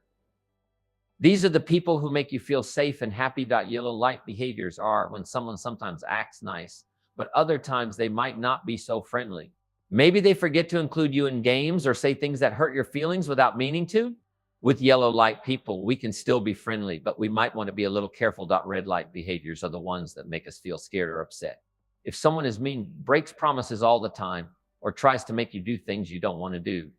These are the people who make you feel safe and happy. Yellow light behaviors are when someone sometimes acts nice, but other times they might not be so friendly. Maybe they forget to include you in games or say things that hurt your feelings without meaning to. With yellow light people, we can still be friendly, but we might want to be a little careful. Red light behaviors are the ones that make us feel scared or upset. If someone is mean, breaks promises all the time, or tries to make you do things you don't want to do,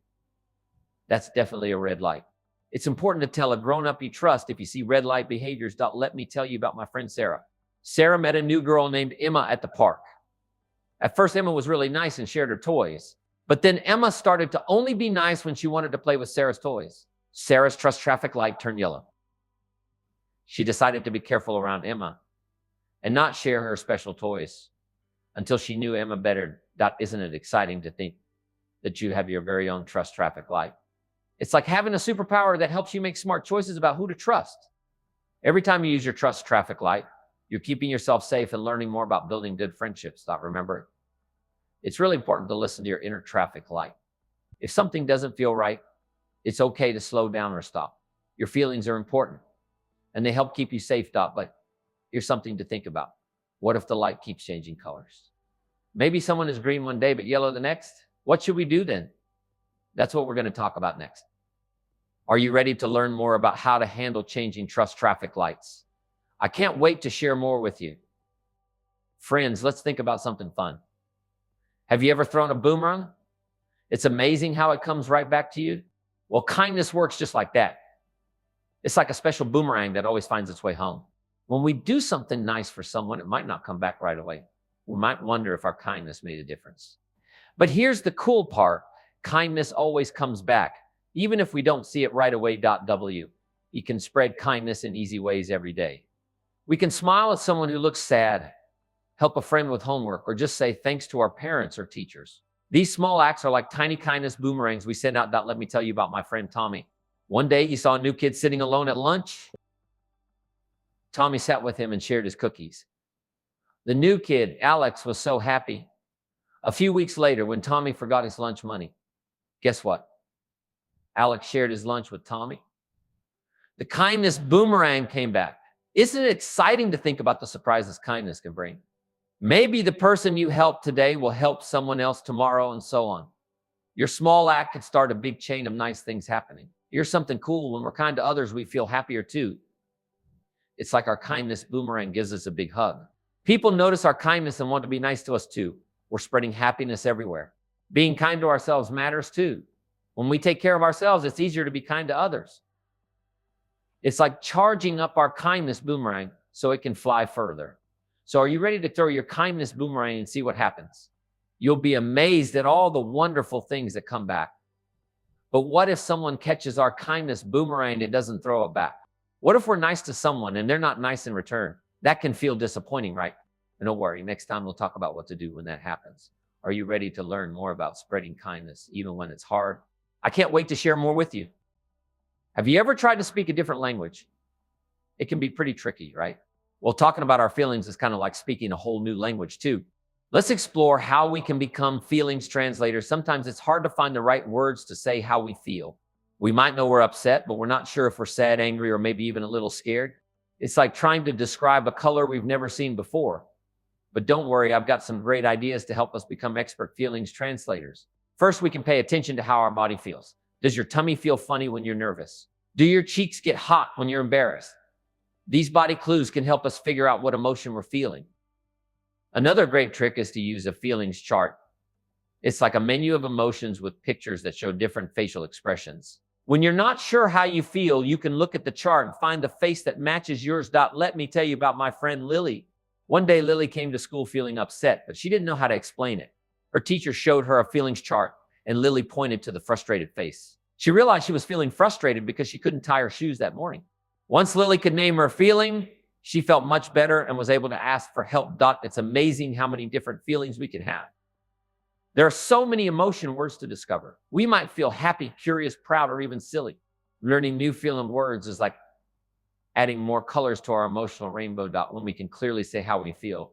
that's definitely a red light. It's important to tell a grown-up you trust if you see red light behaviors. Let me tell you about my friend Sarah. Sarah met a new girl named Emma at the park. At first, Emma was really nice and shared her toys. But then Emma started to only be nice when she wanted to play with Sarah's toys. Sarah's trust traffic light turned yellow. She decided to be careful around Emma and not share her special toys until she knew Emma better. Isn't it exciting to think that you have your very own trust traffic light? It's like having a superpower that helps you make smart choices about who to trust. Every time you use your trust traffic light, you're keeping yourself safe and learning more about building good friendships. Remember, it's really important to listen to your inner traffic light. If something doesn't feel right, it's okay to slow down or stop. Your feelings are important, and they help keep you safe. But here's something to think about. What if the light keeps changing colors? Maybe someone is green one day, but yellow the next. What should we do then? That's what we're going to talk about next. Are you ready to learn more about how to handle changing trust traffic lights? I can't wait to share more with you. Friends, let's think about something fun. Have you ever thrown a boomerang? It's amazing how it comes right back to you. Well, kindness works just like that. It's like a special boomerang that always finds its way home. When we do something nice for someone, it might not come back right away. We might wonder if our kindness made a difference. But here's the cool part. Kindness always comes back, even if we don't see it right away. You can spread kindness in easy ways every day. We can smile at someone who looks sad, help a friend with homework, or just say thanks to our parents or teachers. These small acts are like tiny kindness boomerangs we send out. Let me tell you about my friend Tommy. One day he saw a new kid sitting alone at lunch. Tommy sat with him and shared his cookies. The new kid, Alex, was so happy. A few weeks later, when Tommy forgot his lunch money, guess what? Alex shared his lunch with Tommy. The kindness boomerang came back. Isn't it exciting to think about the surprises kindness can bring? Maybe the person you help today will help someone else tomorrow, and so on. Your small act can start a big chain of nice things happening. Here's something cool. When we're kind to others, we feel happier too. It's like our kindness boomerang gives us a big hug. People notice our kindness and want to be nice to us too. We're spreading happiness everywhere. Being kind to ourselves matters too. When we take care of ourselves, it's easier to be kind to others. It's like charging up our kindness boomerang so it can fly further. So are you ready to throw your kindness boomerang and see what happens? You'll be amazed at all the wonderful things that come back. But what if someone catches our kindness boomerang and doesn't throw it back? What if we're nice to someone and they're not nice in return? That can feel disappointing, right? And don't worry, next time we'll talk about what to do when that happens. Are you ready to learn more about spreading kindness, even when it's hard? I can't wait to share more with you. Have you ever tried to speak a different language? It can be pretty tricky, right? Well, talking about our feelings is kind of like speaking a whole new language too. Let's explore how we can become feelings translators. Sometimes it's hard to find the right words to say how we feel. We might know we're upset, but we're not sure if we're sad, angry, or maybe even a little scared. It's like trying to describe a color we've never seen before. But don't worry, I've got some great ideas to help us become expert feelings translators. First, we can pay attention to how our body feels. Does your tummy feel funny when you're nervous? Do your cheeks get hot when you're embarrassed? These body clues can help us figure out what emotion we're feeling. Another great trick is to use a feelings chart. It's like a menu of emotions with pictures that show different facial expressions. When you're not sure how you feel, you can look at the chart and find the face that matches yours. Let me tell you about my friend Lily. One day, Lily came to school feeling upset, but she didn't know how to explain it. Her teacher showed her a feelings chart, and Lily pointed to the frustrated face. She realized she was feeling frustrated because she couldn't tie her shoes that morning. Once Lily could name her feeling, she felt much better and was able to ask for help. It's amazing how many different feelings we can have. There are so many emotion words to discover. We might feel happy, curious, proud, or even silly. Learning new feeling words is like adding more colors to our emotional rainbow. When we can clearly say how we feel,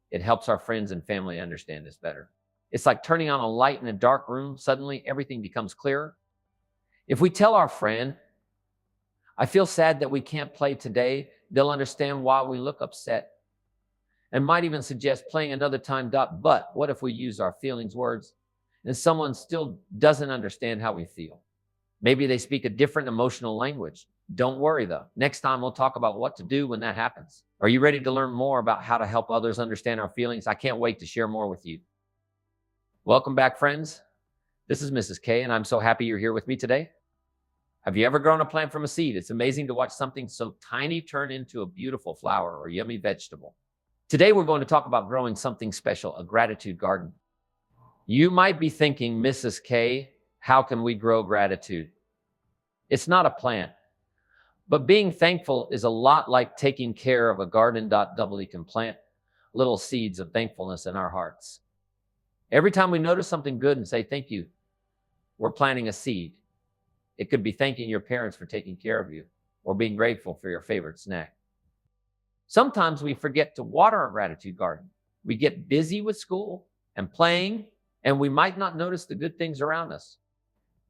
it helps our friends and family understand us better. It's like turning on a light in a dark room. Suddenly, everything becomes clearer. If we tell our friend, I feel sad that we can't play today, they'll understand why we look upset and might even suggest playing another time. But what if we use our feelings words and someone still doesn't understand how we feel? Maybe they speak a different emotional language. Don't worry though. Next time we'll talk about what to do when that happens. Are you ready to learn more about how to help others understand our feelings? I can't wait to share more with you. Welcome back, friends. This is Mrs. K, and I'm so happy you're here with me today. Have you ever grown a plant from a seed? It's amazing to watch something so tiny turn into a beautiful flower or yummy vegetable. Today, we're going to talk about growing something special, a gratitude garden. You might be thinking, Mrs. K, how can we grow gratitude? It's not a plant, but being thankful is a lot like taking care of a garden. We can plant little seeds of thankfulness in our hearts. Every time we notice something good and say thank you, we're planting a seed. It could be thanking your parents for taking care of you or being grateful for your favorite snack. Sometimes we forget to water our gratitude garden. We get busy with school and playing, and we might not notice the good things around us.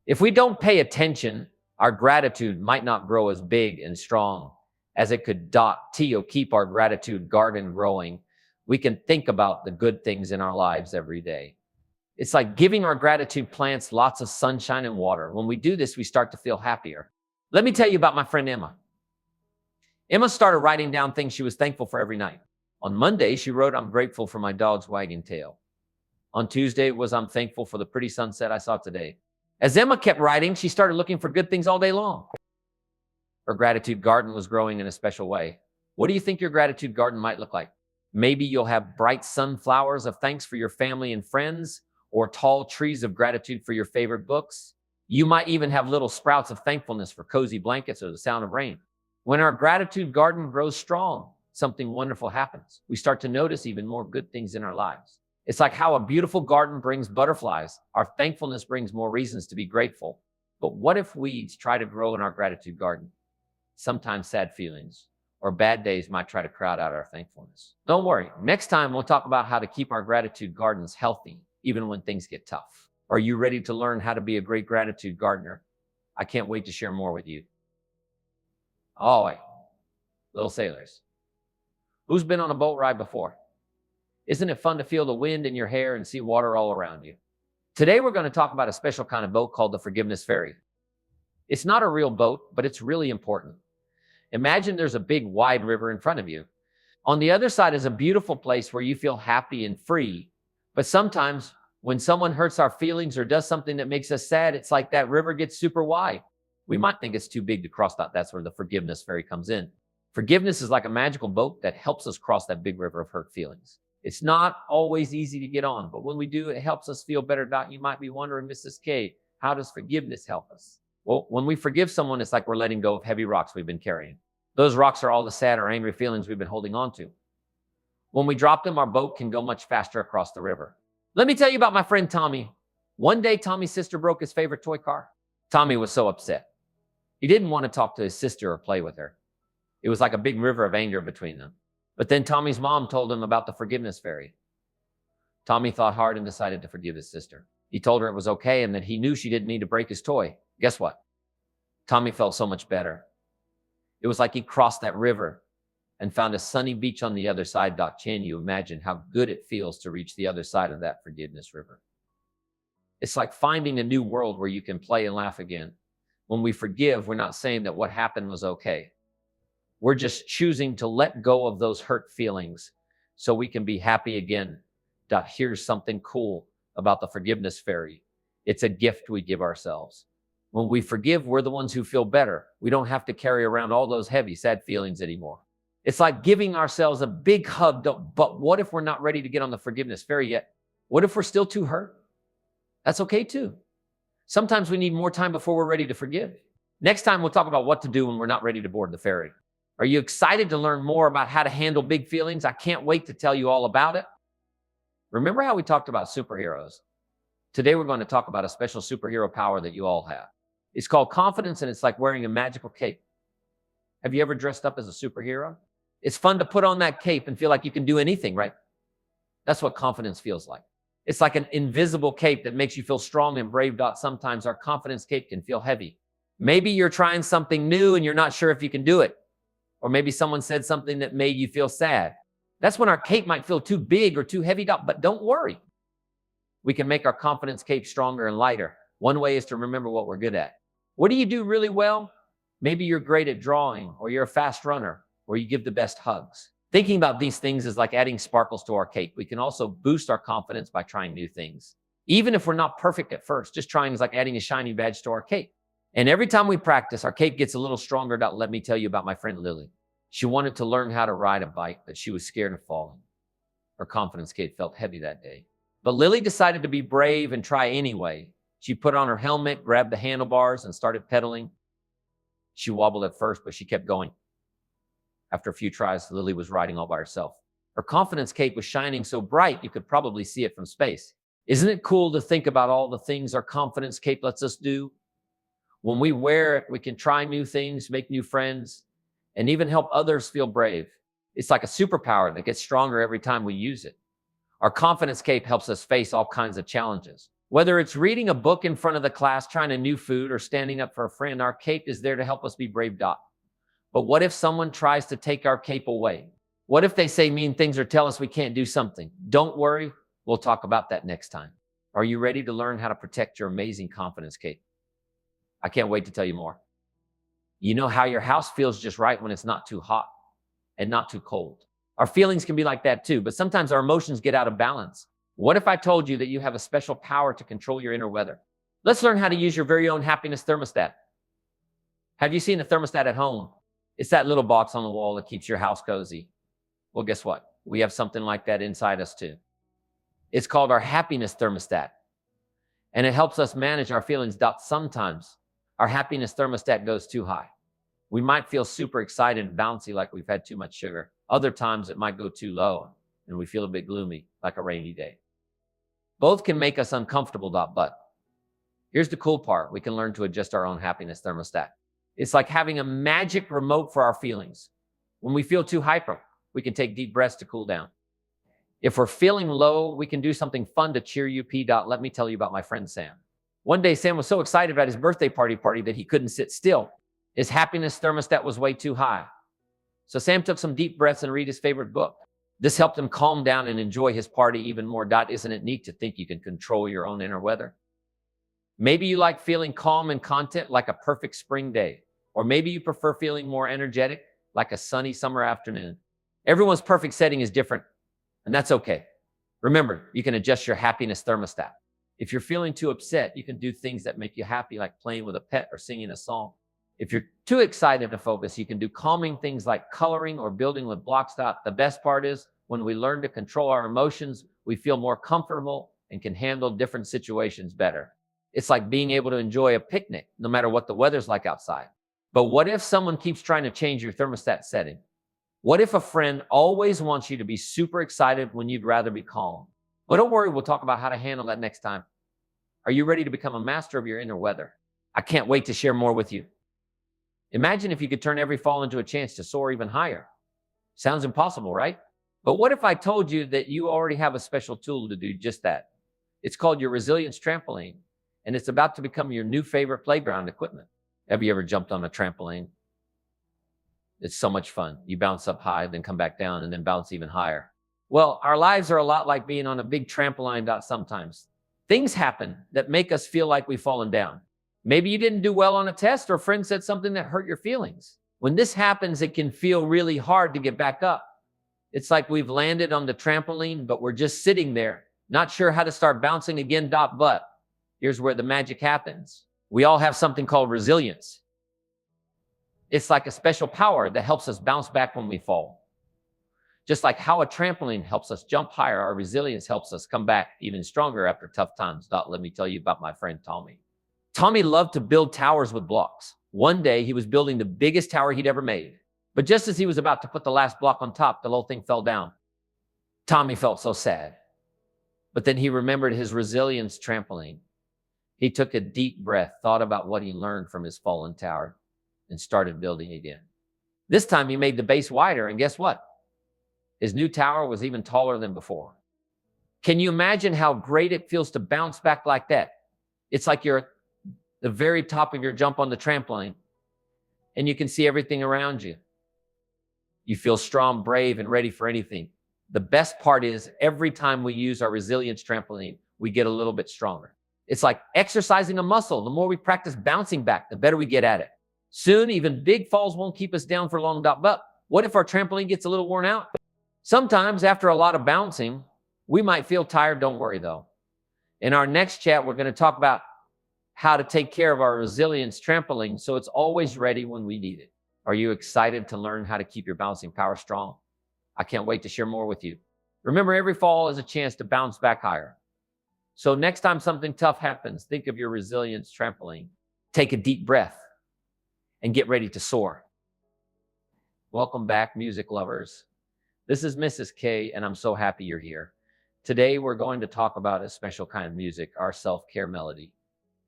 If we don't pay attention, our gratitude might not grow as big and strong as it could. Keep our gratitude garden growing. We can think about the good things in our lives every day. It's like giving our gratitude plants lots of sunshine and water. When we do this, we start to feel happier. Let me tell you about my friend Emma. Emma started writing down things she was thankful for every night. On Monday, she wrote, I'm grateful for my dog's wagging tail. On Tuesday it was, I'm thankful for the pretty sunset I saw today. As Emma kept writing, she started looking for good things all day long. Her gratitude garden was growing in a special way. What do you think your gratitude garden might look like? Maybe you'll have bright sunflowers of thanks for your family and friends, or tall trees of gratitude for your favorite books. You might even have little sprouts of thankfulness for cozy blankets or the sound of rain. When our gratitude garden grows strong, something wonderful happens. We start to notice even more good things in our lives. It's like how a beautiful garden brings butterflies. Our thankfulness brings more reasons to be grateful. But what if weeds try to grow in our gratitude garden? Sometimes sad feelings or bad days might try to crowd out our thankfulness. Don't worry. Next time, we'll talk about how to keep our gratitude gardens healthy, even when things get tough. Are you ready to learn how to be a great gratitude gardener? I can't wait to share more with you. All right, little sailors. Who's been on a boat ride before? Isn't it fun to feel the wind in your hair and see water all around you? Today, we're going to talk about a special kind of boat called the Forgiveness Ferry. It's not a real boat, but it's really important. Imagine there's a big, wide river in front of you. On the other side is a beautiful place where you feel happy and free. But sometimes when someone hurts our feelings or does something that makes us sad, it's like that river gets super wide. We might think it's too big to cross that. That's where the Forgiveness Ferry comes in. Forgiveness is like a magical boat that helps us cross that big river of hurt feelings. It's not always easy to get on, but when we do, it helps us feel better. You might be wondering, Mrs. K, how does forgiveness help us? Well, when we forgive someone, it's like we're letting go of heavy rocks we've been carrying. Those rocks are all the sad or angry feelings we've been holding on to. When we drop them, our boat can go much faster across the river. Let me tell you about my friend Tommy. One day, Tommy's sister broke his favorite toy car. Tommy was so upset. He didn't want to talk to his sister or play with her. It was like a big river of anger between them. But then Tommy's mom told him about the Forgiveness Ferry. Tommy thought hard and decided to forgive his sister. He told her it was okay and that he knew she didn't need to break his toy. Guess what? Tommy felt so much better. It was like he crossed that river and found a sunny beach on the other side. Can you imagine how good it feels to reach the other side of that forgiveness river? It's like finding a new world where you can play and laugh again. When we forgive, we're not saying that what happened was okay. We're just choosing to let go of those hurt feelings so we can be happy again. Here's something cool about the forgiveness fairy. It's a gift we give ourselves. When we forgive, we're the ones who feel better. We don't have to carry around all those heavy, sad feelings anymore. It's like giving ourselves a big hug. But what if we're not ready to get on the forgiveness ferry yet? What if we're still too hurt? That's okay too. Sometimes we need more time before we're ready to forgive. Next time, we'll talk about what to do when we're not ready to board the ferry. Are you excited to learn more about how to handle big feelings? I can't wait to tell you all about it. Remember how we talked about superheroes? Today, we're going to talk about a special superhero power that you all have. It's called confidence, and it's like wearing a magical cape. Have you ever dressed up as a superhero? It's fun to put on that cape and feel like you can do anything, right? That's what confidence feels like. It's like an invisible cape that makes you feel strong and brave. Sometimes our confidence cape can feel heavy. Maybe you're trying something new and you're not sure if you can do it. Or maybe someone said something that made you feel sad. That's when our cape might feel too big or too heavy. But don't worry. We can make our confidence cape stronger and lighter. One way is to remember what we're good at. What do you do really well? Maybe you're great at drawing, or you're a fast runner, or you give the best hugs. Thinking about these things is like adding sparkles to our cape. We can also boost our confidence by trying new things. Even if we're not perfect at first, just trying is like adding a shiny badge to our cape. And every time we practice, our cape gets a little stronger. Let me tell you about my friend Lily. She wanted to learn how to ride a bike, but she was scared of falling. Her confidence cape felt heavy that day. But Lily decided to be brave and try anyway. She put on her helmet, grabbed the handlebars, and started pedaling. She wobbled at first, but she kept going. After a few tries, Lily was riding all by herself. Her confidence cape was shining so bright, you could probably see it from space. Isn't it cool to think about all the things our confidence cape lets us do? When we wear it, we can try new things, make new friends, and even help others feel brave. It's like a superpower that gets stronger every time we use it. Our confidence cape helps us face all kinds of challenges. Whether it's reading a book in front of the class, trying a new food, or standing up for a friend, our cape is there to help us be brave. But what if someone tries to take our cape away? What if they say mean things or tell us we can't do something? Don't worry, we'll talk about that next time. Are you ready to learn how to protect your amazing confidence cape? I can't wait to tell you more. You know how your house feels just right when it's not too hot and not too cold. Our feelings can be like that too, but sometimes our emotions get out of balance. What if I told you that you have a special power to control your inner weather? Let's learn how to use your very own happiness thermostat. Have you seen a thermostat at home? It's that little box on the wall that keeps your house cozy. Well, guess what? We have something like that inside us too. It's called our happiness thermostat, and it helps us manage our feelings. Sometimes our happiness thermostat goes too high. We might feel super excited and bouncy like we've had too much sugar. Other times it might go too low and we feel a bit gloomy like a rainy day. Both can make us uncomfortable, but here's the cool part. We can learn to adjust our own happiness thermostat. It's like having a magic remote for our feelings. When we feel too hyper, we can take deep breaths to cool down. If we're feeling low, we can do something fun to cheer you. Let me tell you about my friend Sam. One day, Sam was so excited about his birthday party that he couldn't sit still. His happiness thermostat was way too high. So Sam took some deep breaths and read his favorite book. This helped him calm down and enjoy his party even more. Isn't it neat to think you can control your own inner weather? Maybe you like feeling calm and content like a perfect spring day. Or maybe you prefer feeling more energetic like a sunny summer afternoon. Everyone's perfect setting is different, and that's okay. Remember, you can adjust your happiness thermostat. If you're feeling too upset, you can do things that make you happy, like playing with a pet or singing a song. If you're too excited to focus, you can do calming things like coloring or building with blocks. The best part is when we learn to control our emotions, we feel more comfortable and can handle different situations better. It's like being able to enjoy a picnic no matter what the weather's like outside. But what if someone keeps trying to change your thermostat setting? What if a friend always wants you to be super excited when you'd rather be calm? Well, don't worry, we'll talk about how to handle that next time. Are you ready to become a master of your inner weather? I can't wait to share more with you. Imagine if you could turn every fall into a chance to soar even higher. Sounds impossible, right? But what if I told you that you already have a special tool to do just that? It's called your resilience trampoline, and it's about to become your new favorite playground equipment. Have you ever jumped on a trampoline? It's so much fun. You bounce up high, then come back down, and then bounce even higher. Well, our lives are a lot like being on a big trampoline. Sometimes things happen that make us feel like we've fallen down. Maybe you didn't do well on a test, or a friend said something that hurt your feelings. When this happens, it can feel really hard to get back up. It's like we've landed on the trampoline, but we're just sitting there, not sure how to start bouncing again. But here's where the magic happens. We all have something called resilience. It's like a special power that helps us bounce back when we fall. Just like how a trampoline helps us jump higher, our resilience helps us come back even stronger after tough times. Let me tell you about my friend Tommy. Tommy loved to build towers with blocks. One day, he was building the biggest tower he'd ever made. But just as he was about to put the last block on top, the whole thing fell down. Tommy felt so sad. But then he remembered his resilience trampoline. He took a deep breath, thought about what he learned from his fallen tower, and started building again. This time he made the base wider, and guess what? His new tower was even taller than before. Can you imagine how great it feels to bounce back like that? It's like you're at the very top of your jump on the trampoline, and you can see everything around you. You feel strong, brave, and ready for anything. The best part is every time we use our resilience trampoline, we get a little bit stronger. It's like exercising a muscle. The more we practice bouncing back, the better we get at it. Soon, even big falls won't keep us down for long. But what if our trampoline gets a little worn out? Sometimes after a lot of bouncing, we might feel tired. Don't worry though. In our next chat, we're going to talk about how to take care of our resilience trampoline so it's always ready when we need it. Are you excited to learn how to keep your bouncing power strong? I can't wait to share more with you. Remember, every fall is a chance to bounce back higher. So next time something tough happens, think of your resilience trampoline. Take a deep breath and get ready to soar. Welcome back, music lovers. This is Mrs. K, and I'm so happy you're here. Today, we're going to talk about a special kind of music, our self-care melody.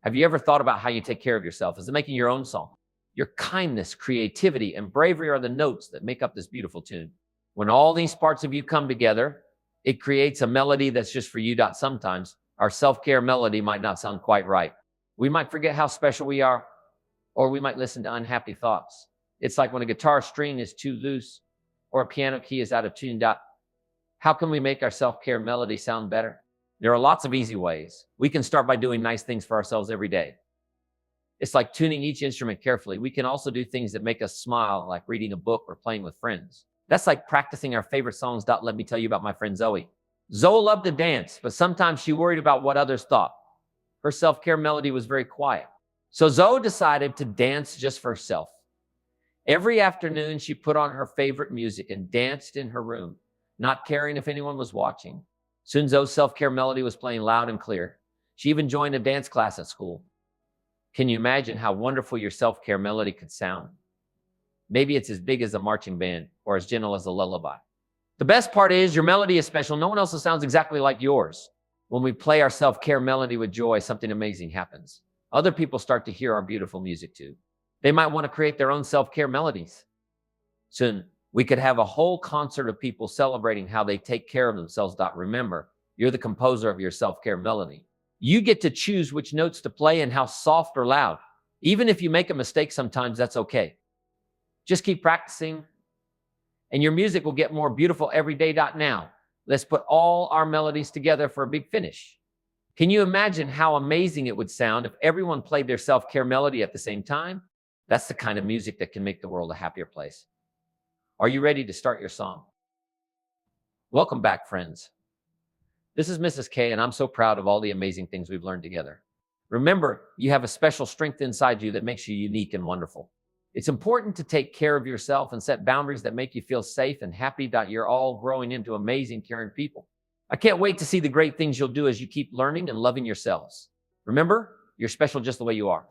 Have you ever thought about how you take care of yourself? Is it making your own song? Your kindness, creativity, and bravery are the notes that make up this beautiful tune. When all these parts of you come together, it creates a melody that's just for you. Sometimes our self-care melody might not sound quite right. We might forget how special we are, or we might listen to unhappy thoughts. It's like when a guitar string is too loose or a piano key is out of tune. How can we make our self-care melody sound better? There are lots of easy ways. We can start by doing nice things for ourselves every day. It's like tuning each instrument carefully. We can also do things that make us smile, like reading a book or playing with friends. That's like practicing our favorite songs. Let me tell you about my friend Zoe. Zoe loved to dance, but sometimes she worried about what others thought. Her self-care melody was very quiet. So Zoe decided to dance just for herself. Every afternoon, she put on her favorite music and danced in her room, not caring if anyone was watching. Soon Zoe's self-care melody was playing loud and clear. She even joined a dance class at school. Can you imagine how wonderful your self-care melody could sound? Maybe it's as big as a marching band or as gentle as a lullaby. The best part is your melody is special. No one else sounds exactly like yours. When we play our self-care melody with joy, something amazing happens. Other people start to hear our beautiful music too. They might want to create their own self-care melodies. Soon, we could have a whole concert of people celebrating how they take care of themselves. Remember, you're the composer of your self-care melody. You get to choose which notes to play and how soft or loud. Even if you make a mistake sometimes, that's okay. Just keep practicing, and your music will get more beautiful every day. Now, let's put all our melodies together for a big finish. Can you imagine how amazing it would sound if everyone played their self-care melody at the same time? That's the kind of music that can make the world a happier place. Are you ready to start your song? Welcome back, friends. This is Mrs. K, and I'm so proud of all the amazing things we've learned together. Remember, you have a special strength inside you that makes you unique and wonderful. It's important to take care of yourself and set boundaries that make you feel safe and happy. You're all growing into amazing, caring people. I can't wait to see the great things you'll do as you keep learning and loving yourselves. Remember, you're special just the way you are.